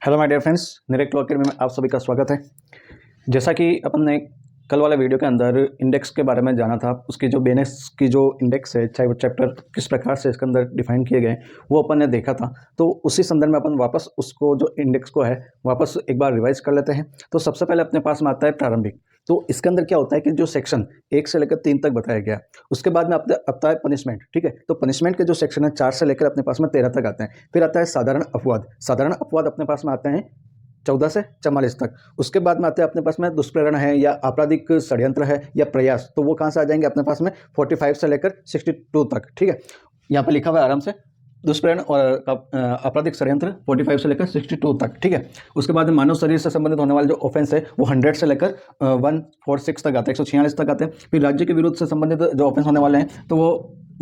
Hello my dear friends, Nirek law academy में आप सभी का स्वागत है। जैसा कि अपन ने कल वाले वीडियो के अंदर इंडेक्स के बारे में जाना था, उसकी जो बेनेस की जो इंडेक्स है, चाहे वो चैप्टर किस प्रकार से इसके अंदर डिफाइन किए गए वो अपन ने देखा था। तो उसी संदर्भ में अपन वापस उसको जो इंडेक्स को है वापस एक बार रिवाइज कर लेते हैं। तो सबसे पहले अपने पास में आता है प्रारंभिक। तो इसके अंदर क्या होता है कि जो सेक्शन 1 से लेकर 3 तक बताया गया, उसके बाद में आता है पनिशमेंट। ठीक है, तो पनिशमेंट के जो सेक्शन है 4 से लेकर अपने पास में 13 तक आते हैं। फिर आता है साधारण अपवाद। साधारण अपवाद अपने पास में आते हैं 14 से 44 तक। उसके बाद में आते हैं अपने पास में दुष्प्रेरण है या आपराधिक षड्यंत्र है या प्रयास, तो वो कहाँ से आ जाएंगे अपने पास में 45 से लेकर 62 तक। ठीक है, यहाँ पे लिखा हुआ है आराम से, दुष्प्रेरण और आपराधिक षड्यंत्र 45 से लेकर 62 तक। ठीक है, उसके बाद मानव शरीर से संबंधित होने वाले जो ऑफेंस है वो 100 से लेकर 146 तक आते हैं, 146 तक आते हैं। फिर राज्य के विरुद्ध से संबंधित जो ऑफेंस होने वाले हैं तो वो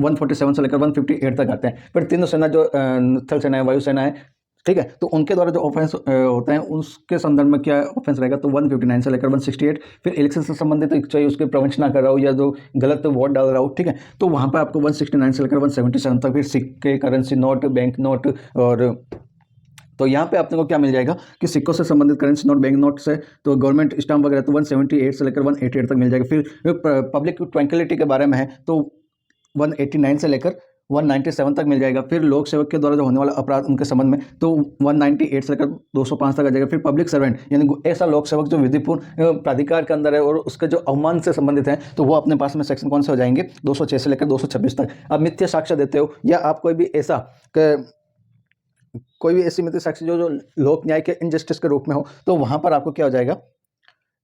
147 से लेकर 158 तक आते हैं। फिर तीनों सेना जो थल सेना है, वायु सेना है, ठीक है, तो उनके द्वारा जो ऑफेंस होते हैं उसके संदर्भ में क्या ऑफेंस रहेगा, तो 159 से लेकर 168। फिर इलेक्शन से संबंधित चाहे उसके प्रवंचना कर रहा हो या जो गलत वोट डाल रहा हो, ठीक है, तो वहाँ पर आपको 169 से लेकर 177 तक। फिर सिक्के, करेंसी नोट, बैंक नोट, और तो यहाँ पे आपको क्या मिल जाएगा कि सिक्कों से संबंधित करेंसी नोट, बैंक नोट से तो गवर्नमेंट स्टाम्प वगैरह तो 178 से लेकर 188 तक मिल जाएगा। फिर पब्लिक ट्रैंक्विलिटी के बारे में है तो 189 से लेकर 197 तक मिल जाएगा। फिर लोक सेवक के द्वारा जो होने वाला अपराध उनके संबंध में तो 198 से लेकर 205 तक आ जाएगा। फिर पब्लिक सर्वेंट यानी ऐसा लोक सेवक जो विधिपूर्ण प्राधिकार के अंदर है और उसके जो अवमान से संबंधित है तो वो अपने पास में सेक्शन कौन से हो जाएंगे, 206 से लेकर 226 तक। अब मिथ्या साक्ष्य देते हो या आप कोई भी ऐसी मिथ्या साक्ष्य जो लोक न्याय के इनजस्टिस के रूप में हो, तो वहां पर आपको क्या हो जाएगा,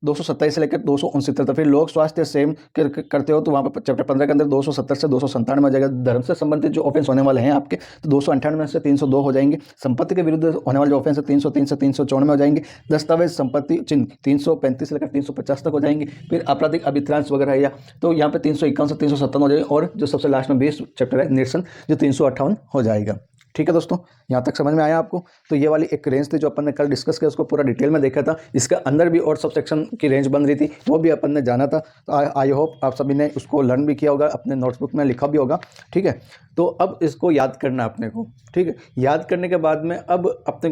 227 से लेकर 269 तक। फिर लोक स्वास्थ्य सेम करते हो तो वहाँ पर चैप्टर 15 के अंदर 270 से 297 हो जाएगा। धर्म से संबंधित जो ऑफेंस होने वाले हैं आपके तो 298 से 302 हो जाएंगे। संपत्ति के विरुद्ध होने वाले जो ऑफेंस है 303 से 394 हो जाएंगे। दस्तावेज संपत्ति चिन्ह 335 से लेकर 350 तक हो जाएंगे। फिर आपराधिक अभित्रांश वगैरह है या तो यहाँ पे 351 से 357 हो जाएगा। और जो सबसे लास्ट में 20 चैप्टर है निरसन, जो 358 हो जाएगा। ठीक है दोस्तों, यहाँ तक समझ में आया आपको। तो ये वाली एक रेंज थी जो अपन ने कल डिस्कस किया, उसको पूरा डिटेल में देखा था। इसके अंदर भी और सब सेक्शन की रेंज बन रही थी, वो भी अपन ने जाना था। तो आई होप आप सभी ने उसको लर्न भी किया होगा, अपने नोट्सबुक में लिखा भी होगा। ठीक है, तो अब इसको याद करना अपने को। ठीक है, याद करने के बाद में अब अपने